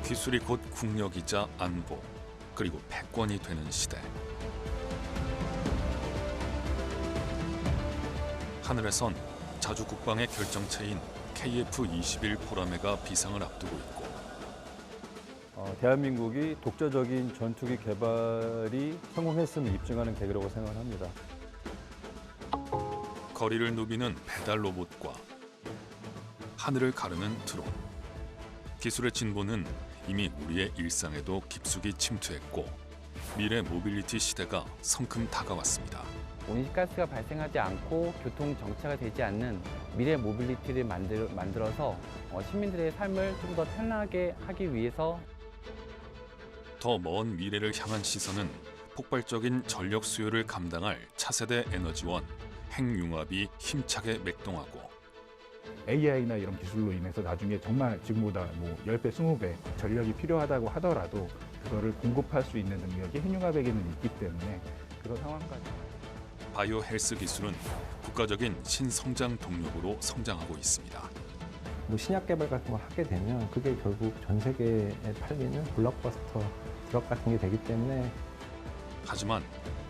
기술이 곧 국력이자 안보, 그리고 패권이 되는 시대. 하늘에선 자주국방의 결정체인 KF-21 보라매가 비상을 앞두고 있고, 대한민국이 독자적인 전투기 개발이 성공했음을 입증하는 계기라고 생각합니다. 거리를 누비는 배달 로봇과 하늘을 가르는 드론. 기술의 진보는 이미 우리의 일상에도 깊숙이 침투했고, 미래 모빌리티 시대가 성큼 다가왔습니다. 온실가스가 발생하지 않고 교통 정체가 되지 않는 미래 모빌리티를 만들어서 시민들의 삶을 좀 더 편하게 하기 위해서 더 먼 미래를 향한 시선은 폭발적인 전력 수요를 감당할 차세대 에너지원, 핵융합이 힘차게 맥동하고, AI나 이런 기술로 인해서 나중에 정말 지금보다 10배, 20배 전력이 필요하다고 하더라도 그거를 공급할 수 있는 능력이 핵융합에게는 있기 때문에 그런 상황까지. 바이오 헬스 기술은 국가적인 신성장 동력으로 성장하고 있습니다. 신약 개발 같은 걸 하게 되면 그게 결국 전 세계에 팔리는 블록버스터 드럭 같은 게 되기 때문에. 하지만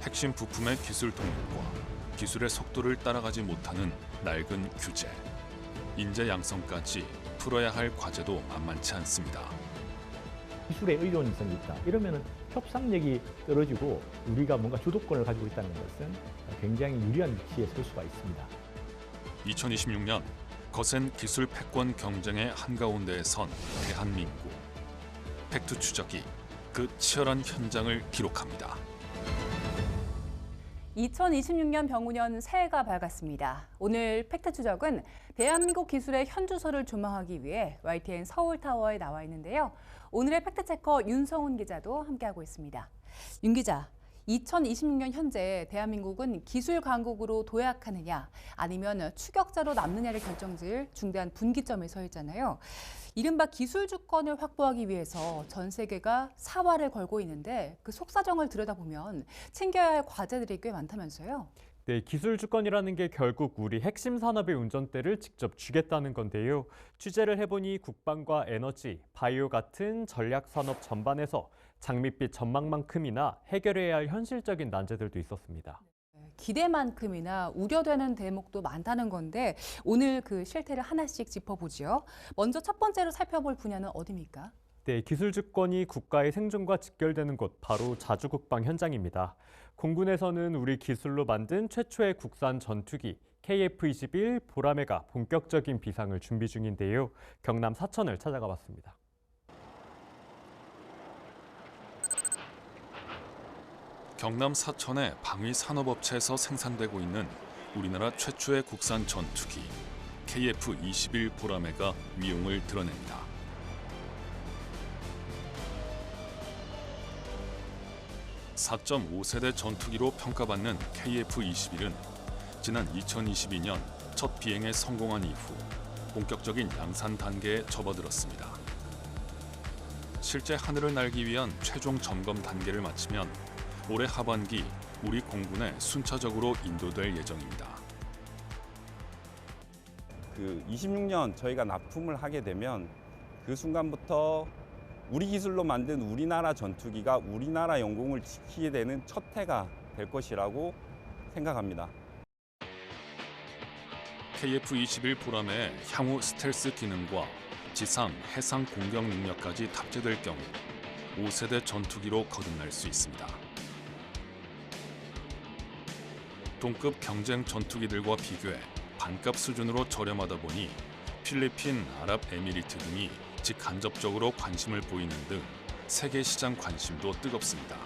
핵심 부품의 기술 동력과 기술의 속도를 따라가지 못하는 낡은 규제, 인재 양성까지 풀어야 할 과제도 만만치 않습니다. 기술에 의존성이 있다. 이러면 협상력이 떨어지고 우리가 뭔가 주도권을 가지고 있다는 것은 굉장히 유리한 위치에 설 수가 있습니다. 2026년 거센 기술 패권 경쟁의 한가운데에 선 대한민국. 팩트 추적이 그 치열한 현장을 기록합니다. 2026년 병우년 새해가 밝았습니다. 오늘 팩트 추적은 대한민국 기술의 현주소를 조망하기 위해 YTN 서울타워에 나와 있는데요. 오늘의 팩트체커 윤성훈 기자도 함께하고 있습니다. 윤 기자, 2026년 현재 대한민국은 기술 강국으로 도약하느냐 아니면 추격자로 남느냐를 결정지을 중대한 분기점에 서 있잖아요. 이른바 기술 주권을 확보하기 위해서 전 세계가 사활을 걸고 있는데 그 속사정을 들여다보면 챙겨야 할 과제들이 꽤 많다면서요. 네, 기술 주권이라는 게 결국 우리 핵심 산업의 운전대를 직접 쥐겠다는 건데요. 취재를 해보니 국방과 에너지, 바이오 같은 전략 산업 전반에서 장밋빛 전망만큼이나 해결해야 할 현실적인 난제들도 있었습니다. 기대만큼이나 우려되는 대목도 많다는 건데 오늘 그 실태를 하나씩 짚어보죠. 먼저 첫 번째로 살펴볼 분야는 어디입니까? 네, 기술 주권이 국가의 생존과 직결되는 곳 바로 자주국방 현장입니다. 공군에서는 우리 기술로 만든 최초의 국산 전투기 KF-21 보라매가 본격적인 비상을 준비 중인데요. 경남 사천을 찾아가 봤습니다. 경남 사천의 방위 산업업체에서 생산되고 있는 우리나라 최초의 국산 전투기 KF-21 보라매가 위용을 드러냅니다. 4.5세대 전투기로 평가받는 KF-21은 지난 2022년 첫 비행에 성공한 이후 본격적인 양산 단계에 접어들었습니다. 실제 하늘을 날기 위한 최종 점검 단계를 마치면 올해 하반기 우리 공군에 순차적으로 인도될 예정입니다. 26년 저희가 납품을 하게 되면 그 순간부터 우리 기술로 만든 우리나라 전투기가 우리나라 영공을 지키게 되는 첫 해가 될 것이라고 생각합니다. KF-21 보라매의 향후 스텔스 기능과 지상, 해상 공격 능력까지 탑재될 경우 5세대 전투기로 거듭날 수 있습니다. 동급 경쟁 전투기들과 비교해 반값 수준으로 저렴하다 보니 필리핀, 아랍에미리트 등이 직간접적으로 관심을 보이는 등 세계 시장 관심도 뜨겁습니다.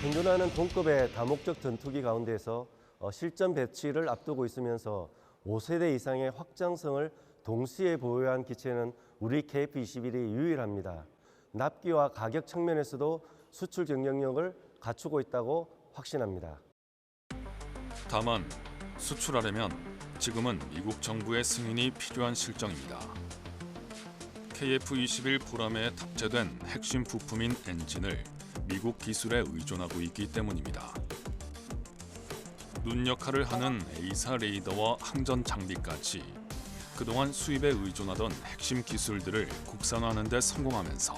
생존하는 동급의 다목적 전투기 가운데서 실전 배치를 앞두고 있으면서 5세대 이상의 확장성을 동시에 보유한 기체는 우리 KF-21이 유일합니다. 납기와 가격 측면에서도 수출 경쟁력을 갖추고 있다고 확신합니다. 다만 수출하려면 지금은 미국 정부의 승인이 필요한 실정입니다. KF-21 보라매에 탑재된 핵심 부품인 엔진을 미국 기술에 의존하고 있기 때문입니다. 눈 역할을 하는 A사 레이더와 항전 장비까지 그동안 수입에 의존하던 핵심 기술들을 국산화하는 데 성공하면서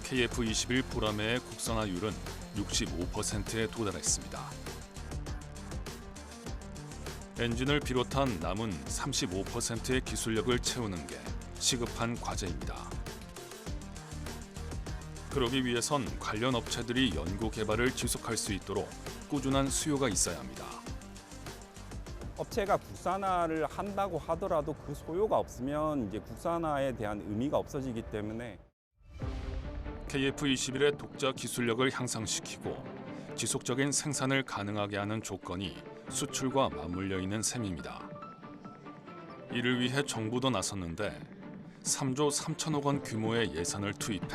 KF-21 보라매의 국산화율은 65%에 도달했습니다. 엔진을 비롯한 남은 35%의 기술력을 채우는 게 시급한 과제입니다. 그러기 위해선 관련 업체들이 연구 개발을 지속할 수 있도록 꾸준한 수요가 있어야 합니다. 업체가 국산화를 한다고 하더라도 그 소요가 없으면 이제 국산화에 대한 의미가 없어지기 때문에 KF-21의 독자 기술력을 향상시키고 지속적인 생산을 가능하게 하는 조건이 수출과 맞물려 있는 셈입니다. 이를 위해 정부도 나섰는데 3조 3천억 원 규모의 예산을 투입해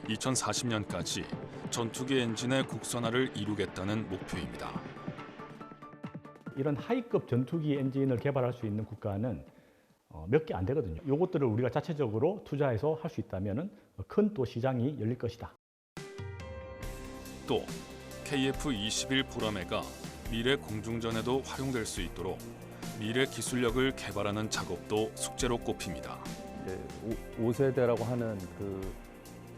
2040년까지 전투기 엔진의 국산화를 이루겠다는 목표입니다. 이런 하이급 전투기 엔진을 개발할 수 있는 국가는 몇 개 안 되거든요. 이것들을 우리가 자체적으로 투자해서 할 수 있다면 큰 또 시장이 열릴 것이다. 또 KF-21 보라매가 미래 공중전에도 활용될 수 있도록 미래 기술력을 개발하는 작업도 숙제로 꼽힙니다. 5세대라고 하는 그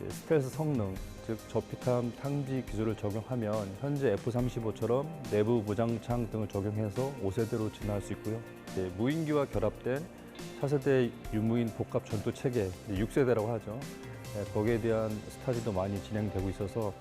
스텔스 성능, 즉 저피탐 탕지 기술을 적용하면 현재 F-35처럼 내부 무장창 등을 적용해서 5세대로 진화할 수 있고요. 무인기와 결합된 4세대 유무인 복합 전투 체계, 6세대라고 하죠. 거기에 대한 스타디도 많이 진행되고 있어서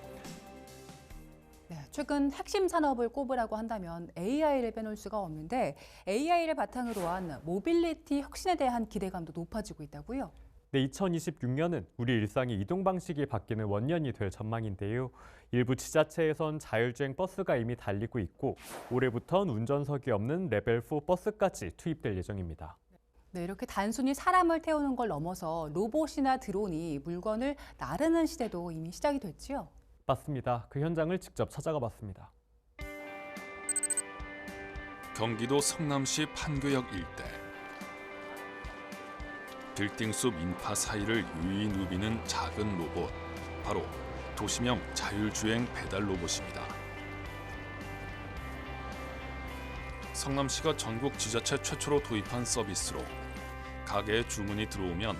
최근 핵심 산업을 꼽으라고 한다면 AI를 빼놓을 수가 없는데 AI를 바탕으로 한 모빌리티 혁신에 대한 기대감도 높아지고 있다고요? 네, 2026년은 우리 일상의 이동 방식이 바뀌는 원년이 될 전망인데요. 일부 지자체에선 자율주행 버스가 이미 달리고 있고 올해부터는 운전석이 없는 레벨 4 버스까지 투입될 예정입니다. 네, 이렇게 단순히 사람을 태우는 걸 넘어서 로봇이나 드론이 물건을 나르는 시대도 이미 시작이 됐지요? 맞습니다. 그 현장을 직접 찾아가 봤습니다. 경기도 성남시 판교역 일대. 빌딩숲 인파 사이를 유유히 누비는 작은 로봇, 바로 도시명 자율주행 배달 로봇입니다. 성남시가 전국 지자체 최초로 도입한 서비스로 가게에 주문이 들어오면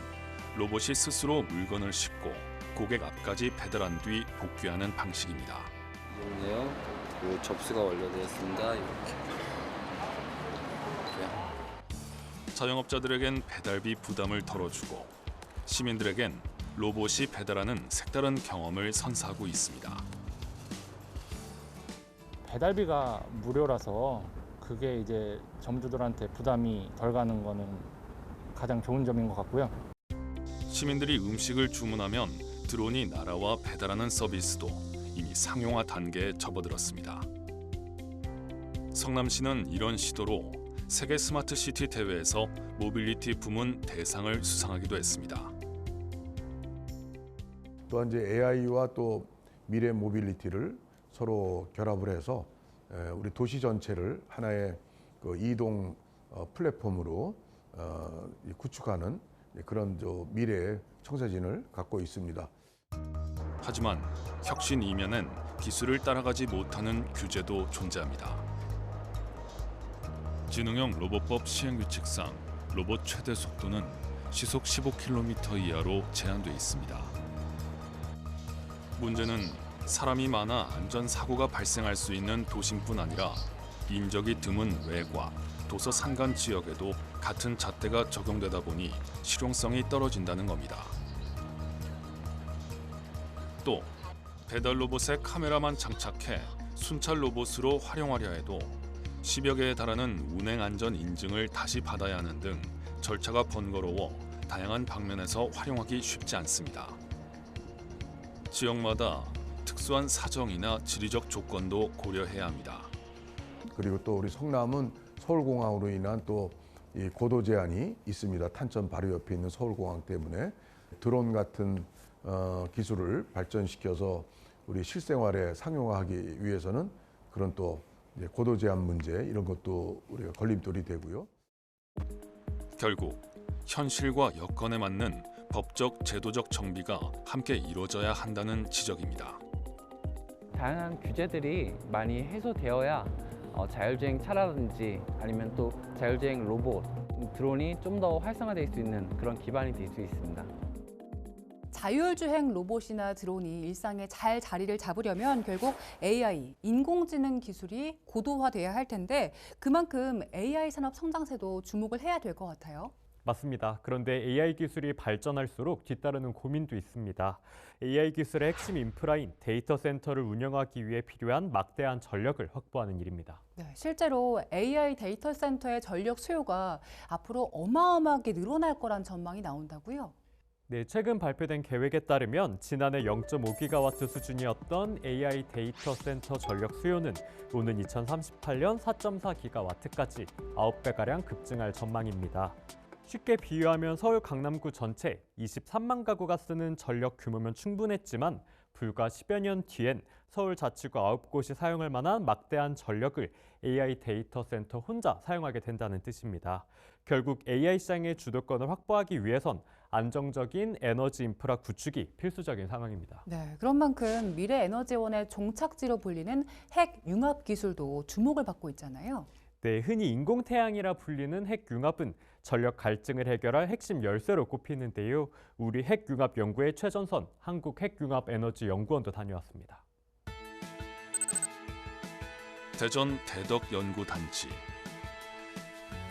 로봇이 스스로 물건을 싣고 고객 앞까지 배달한 뒤 복귀하는 방식입니다. 이용내역, 그리고 접수가 완료되어 있습니다. 이렇게. 자영업자들에겐 배달비 부담을 덜어주고 시민들에겐 로봇이 배달하는 색다른 경험을 선사하고 있습니다. 배달비가 무료라서 그게 이제 점주들한테 부담이 덜 가는 거는 가장 좋은 점인 것 같고요. 시민들이 음식을 주문하면 드론이 날아와 배달하는 서비스도 이미 상용화 단계에 접어들었습니다. 성남시는 이런 시도로 세계 스마트 시티 대회에서 모빌리티 부문 대상을 수상하기도 했습니다. 또한 이제 AI와 또 미래 모빌리티를 서로 결합을 해서 우리 도시 전체를 하나의 그 이동 플랫폼으로 구축하는 그런 미래의 청사진을 갖고 있습니다. 하지만 혁신 이면엔 기술을 따라가지 못하는 규제도 존재합니다. 지능형 로봇법 시행규칙상 로봇 최대 속도는 시속 15km 이하로 제한돼 있습니다. 문제는 사람이 많아 안전사고가 발생할 수 있는 도심뿐 아니라 인적이 드문 외과, 도서 산간 지역에도 같은 잣대가 적용되다 보니 실용성이 떨어진다는 겁니다. 또 배달 로봇에 카메라만 장착해 순찰 로봇으로 활용하려 해도 10여 개에 달하는 운행 안전 인증을 다시 받아야 하는 등 절차가 번거로워 다양한 방면에서 활용하기 쉽지 않습니다. 지역마다 특수한 사정이나 지리적 조건도 고려해야 합니다. 그리고 또 우리 성남은 서울공항으로 인한 또 이 고도 제한이 있습니다. 탄천 바로 옆에 있는 서울공항 때문에 드론 같은 기술을 발전시켜서 우리 실생활에 상용화하기 위해서는 그런 또 고도 제한 문제 이런 것도 우리가 걸림돌이 되고요. 결국 현실과 여건에 맞는 법적, 제도적 정비가 함께 이루어져야 한다는 지적입니다. 다양한 규제들이 많이 해소되어야 자율주행 차라든지 아니면 또 자율주행 로봇, 드론이 좀 더 활성화될 수 있는 그런 기반이 될 수 있습니다. 자율주행 로봇이나 드론이 일상에 잘 자리를 잡으려면 결국 AI, 인공지능 기술이 고도화돼야 할 텐데 그만큼 AI 산업 성장세도 주목을 해야 될 것 같아요. 맞습니다. 그런데 AI 기술이 발전할수록 뒤따르는 고민도 있습니다. AI 기술의 핵심 인프라인 데이터 센터를 운영하기 위해 필요한 막대한 전력을 확보하는 일입니다. 네, 실제로 AI 데이터 센터의 전력 수요가 앞으로 어마어마하게 늘어날 거란 전망이 나온다고요? 네, 최근 발표된 계획에 따르면 지난해 0.5기가와트 수준이었던 AI 데이터 센터 전력 수요는 오는 2038년 4.4기가와트까지 9배가량 급증할 전망입니다. 쉽게 비유하면 서울 강남구 전체 23만 가구가 쓰는 전력 규모면 충분했지만 불과 10여 년 뒤엔 서울 자치구 9곳이 사용할 만한 막대한 전력을 AI 데이터 센터 혼자 사용하게 된다는 뜻입니다. 결국 AI 시장의 주도권을 확보하기 위해선 안정적인 에너지 인프라 구축이 필수적인 상황입니다. 네, 그런 만큼 미래에너지원의 종착지로 불리는 핵 융합 기술도 주목을 받고 있잖아요. 네, 흔히 인공태양이라 불리는 핵융합은 전력 갈증을 해결할 핵심 열쇠로 꼽히는데요. 우리 핵융합 연구의 최전선 한국핵융합에너지연구원도 다녀왔습니다. 대전 대덕연구단지.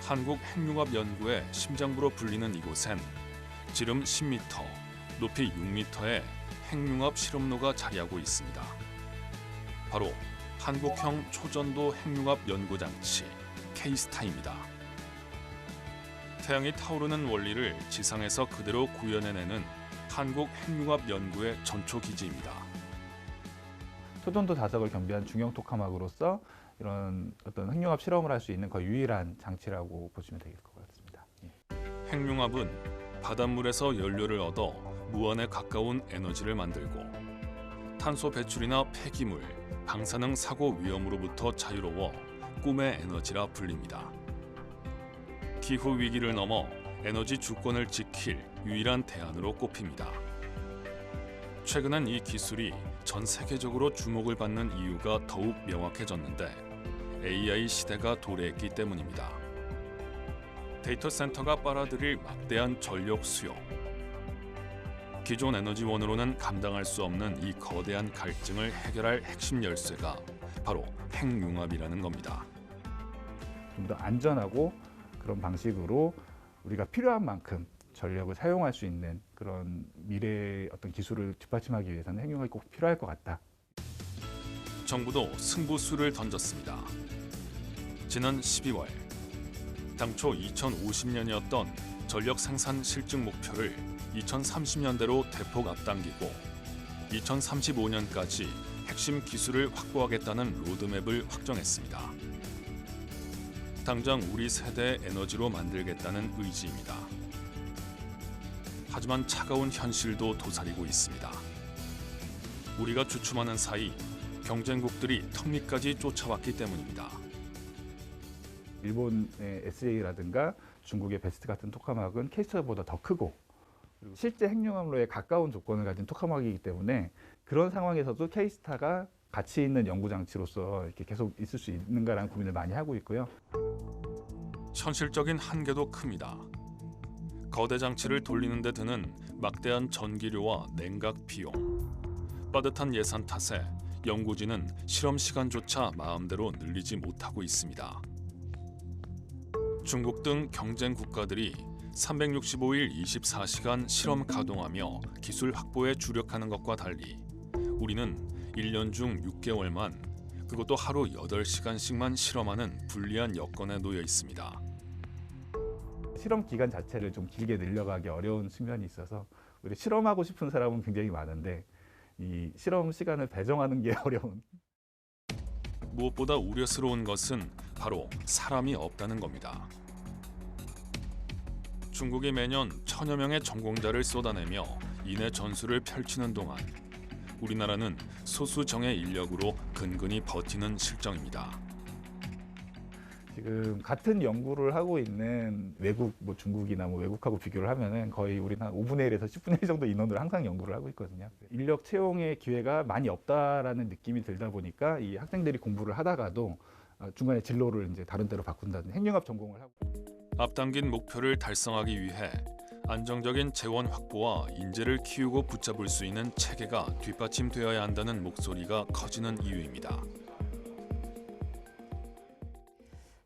한국핵융합연구의 심장부로 불리는 이곳엔 지름 10m, 높이 6m의 핵융합 실험로가 자리하고 있습니다. 바로 한국형 초전도 핵융합 연구장치 K-스타입니다. 태양이 타오르는 원리를 지상에서 그대로 구현해내는 한국 핵융합 연구의 전초 기지입니다. 초전도 자석을 겸비한 중형 토카막으로서 이런 어떤 핵융합 실험을 할 수 있는 거의 유일한 장치라고 보시면 되실 것 같습니다. 핵융합은 바닷물에서 연료를 얻어 무한에 가까운 에너지를 만들고 탄소 배출이나 폐기물, 방사능 사고 위험으로부터 자유로워 꿈의 에너지라 불립니다. 기후 위기를 넘어 에너지 주권을 지킬 유일한 대안으로 꼽힙니다. 최근엔 이 기술이 전 세계적으로 주목을 받는 이유가 더욱 명확해졌는데 AI 시대가 도래했기 때문입니다. 데이터 센터가 빨아들일 막대한 전력 수요. 기존 에너지원으로는 감당할 수 없는 이 거대한 갈증을 해결할 핵심 열쇠가 바로 핵융합이라는 겁니다. 좀 더 안전하고 그런 방식으로 우리가 필요한 만큼 전력을 사용할 수 있는 그런 미래의 어떤 기술을 뒷받침하기 위해서는 핵융합이 꼭 필요할 것 같다. 정부도 승부수를 던졌습니다. 지난 12월 당초 2050년이었던 전력 생산 실증 목표를 2030년대로 대폭 앞당기고 2035년까지 핵심 기술을 확보하겠다는 로드맵을 확정했습니다. 당장 우리 세대의 에너지로 만들겠다는 의지입니다. 하지만 차가운 현실도 도사리고 있습니다. 우리가 주춤하는 사이 경쟁국들이 턱밑까지 쫓아왔기 때문입니다. 일본의 SA라든가 중국의 베스트 같은 토카막은 K-스타보다 더 크고 실제 핵융합로에 가까운 조건을 가진 토카막이기 때문에 그런 상황에서도 K-스타가 가치 있는 연구 장치로서 이렇게 계속 있을 수 있는가라는 고민을 많이 하고 있고요. 현실적인 한계도 큽니다. 거대 장치를 돌리는 데 드는 막대한 전기료와 냉각 비용, 빠듯한 예산 탓에 연구진은 실험 시간조차 마음대로 늘리지 못하고 있습니다. 중국 등 경쟁 국가들이 365일 24시간 실험 가동하며 기술 확보에 주력하는 것과 달리 우리는 1년 중 6개월만, 그것도 하루 8시간씩만 실험하는 불리한 여건에 놓여 있습니다. 실험 기간 자체를 좀 길게 늘려가기 어려운 측면이 있어서 우리 실험하고 싶은 사람은 굉장히 많은데 이 실험 시간을 배정하는 게 어려운. 무엇보다 우려스러운 것은 바로 사람이 없다는 겁니다. 중국이 매년 1000여 명의 전공자를 쏟아내며 인해 전술을 펼치는 동안 우리나라는 소수 정예 인력으로 근근히 버티는 실정입니다. 지금 같은 연구를 하고 있는 외국, 중국이나 외국하고 비교를 하면은 거의 우리는 한 5분의 1에서 10분의 1 정도 인원으로 항상 연구를 하고 있거든요. 인력 채용의 기회가 많이 없다라는 느낌이 들다 보니까 이 학생들이 공부를 하다가도 중간에 진로를 이제 다른 데로 바꾼다든지 행정학 전공을 하고. 앞당긴 목표를 달성하기 위해 안정적인 재원 확보와 인재를 키우고 붙잡을 수 있는 체계가 뒷받침되어야 한다는 목소리가 커지는 이유입니다.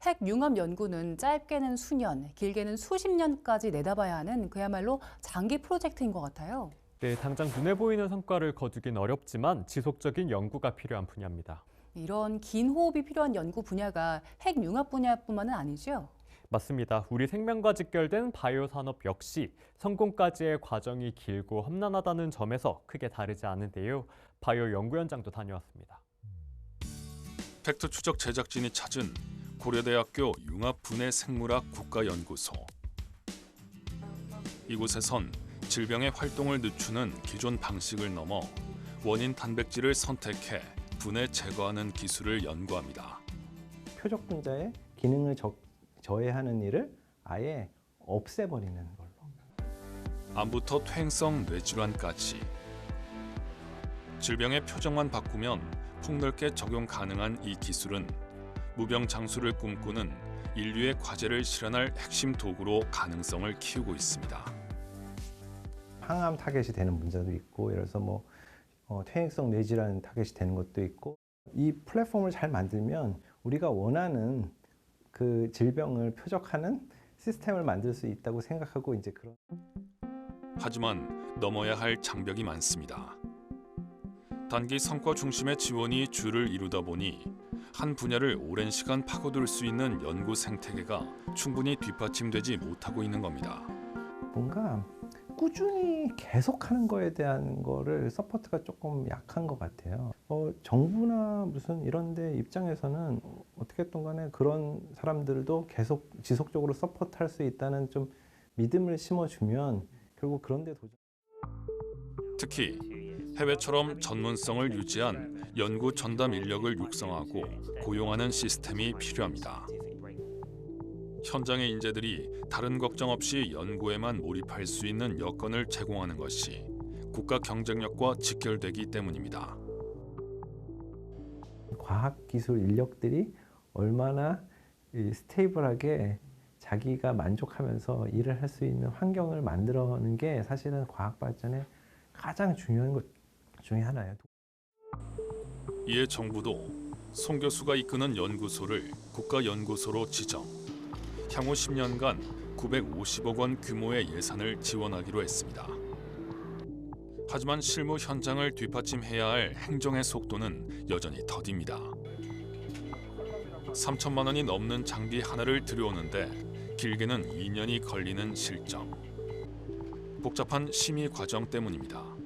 핵융합 연구는 짧게는 수년, 길게는 수십 년까지 내다봐야 하는 그야말로 장기 프로젝트인 것 같아요. 네, 당장 눈에 보이는 성과를 거두긴 어렵지만 지속적인 연구가 필요한 분야입니다. 이런 긴 호흡이 필요한 연구 분야가 핵융합 분야뿐만은 아니죠? 맞습니다. 우리 생명과 직결된 바이오 산업 역시 성공까지의 과정이 길고 험난하다는 점에서 크게 다르지 않은데요. 바이오 연구 현장도 다녀왔습니다. 팩트 추적 제작진이 찾은 고려대학교 융합분해생물학 국가연구소. 이곳에선 질병의 활동을 늦추는 기존 방식을 넘어 원인 단백질을 선택해 분해 제거하는 기술을 연구합니다. 표적 분자의 기능을 저해하는 일을 아예 없애버리는 걸로. 암부터 퇴행성 뇌질환까지 질병의 표적만 바꾸면 폭넓게 적용 가능한 이 기술은 무병장수를 꿈꾸는 인류의 과제를 실현할 핵심 도구로 가능성을 키우고 있습니다. 항암 타겟이 되는 문제도 있고, 예를 들어서 퇴행성 뇌질환 타겟이 되는 것도 있고, 이 플랫폼을 잘 만들면 우리가 원하는 그 질병을 표적하는 시스템을 만들 수 있다고 생각하고 이제 그런. 하지만 넘어야 할 장벽이 많습니다. 단기 성과 중심의 지원이 주를 이루다 보니 한 분야를 오랜 시간 파고들 수 있는 연구 생태계가 충분히 뒷받침되지 못하고 있는 겁니다. 뭔가 꾸준히 계속하는 거에 대한 거를 서포트가 조금 약한 것 같아요. 정부나 무슨 이런 데 입장에서는 어떻게 했든 간에 그런 사람들도 계속 지속적으로 서포트할 수 있다는 좀 믿음을 심어주면 결국 그런 데 도전. 특히 해외처럼 전문성을 유지한 연구 전담 인력을 육성하고 고용하는 시스템이 필요합니다. 현장의 인재들이 다른 걱정 없이 연구에만 몰입할 수 있는 여건을 제공하는 것이 국가 경쟁력과 직결되기 때문입니다. 과학기술 인력들이 얼마나 스테이블하게 자기가 만족하면서 일을 할 수 있는 환경을 만들어내는 게 사실은 과학 발전의 가장 중요한 것 중에 하나예요. 이에 정부도 송 교수가 이끄는 연구소를 국가연구소로 지정, 향후 10년간 950억 원 규모의 예산을 지원하기로 했습니다. 하지만 실무 현장을 뒷받침해야 할 행정의 속도는 여전히 더딥니다. 3천만 원이 넘는 장비 하나를 들여오는데 길게는 2년이 걸리는 실정. 복잡한 심의 과정 때문입니다.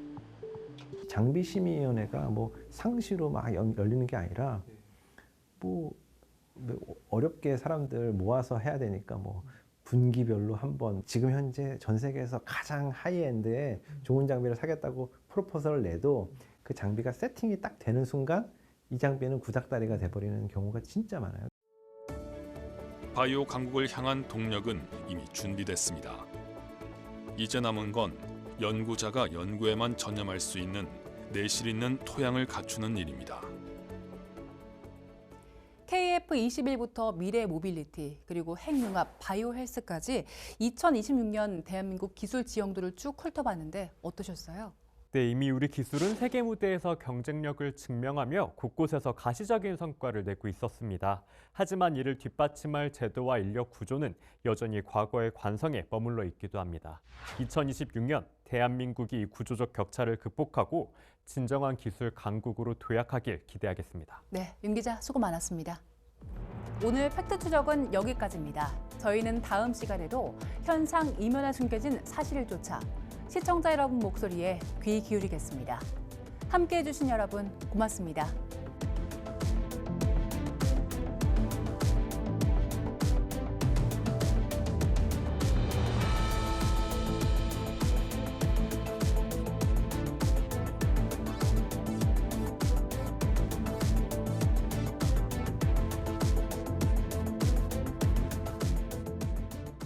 장비심의위원회가 상시로 막 열리는 게 아니라 어렵게 사람들 모아서 해야 되니까 분기별로 한번 지금 현재 전 세계에서 가장 하이엔드의 좋은 장비를 사겠다고 프로포설을 내도 그 장비가 세팅이 딱 되는 순간 이 장비는 구닥다리가 돼버리는 경우가 진짜 많아요. 바이오 강국을 향한 동력은 이미 준비됐습니다. 이제 남은 건 연구자가 연구에만 전념할 수 있는 내실 있는 토양을 갖추는 일입니다. KF21부터 미래 모빌리티, 그리고 핵융합, 바이오 헬스까지 2026년 대한민국 기술 지형도를 쭉 훑어봤는데 어떠셨어요? 네, 이미 우리 기술은 세계 무대에서 경쟁력을 증명하며 곳곳에서 가시적인 성과를 내고 있었습니다. 하지만 이를 뒷받침할 제도와 인력 구조는 여전히 과거의 관성에 머물러 있기도 합니다. 2026년 대한민국이 이 구조적 격차를 극복하고 진정한 기술 강국으로 도약하길 기대하겠습니다. 네, 윤 기자 수고 많았습니다. 오늘 팩트 추적은 여기까지입니다. 저희는 다음 시간에도 현상 이면에 숨겨진 사실을 쫓아 시청자 여러분 목소리에 귀 기울이겠습니다. 함께해 주신 여러분 고맙습니다.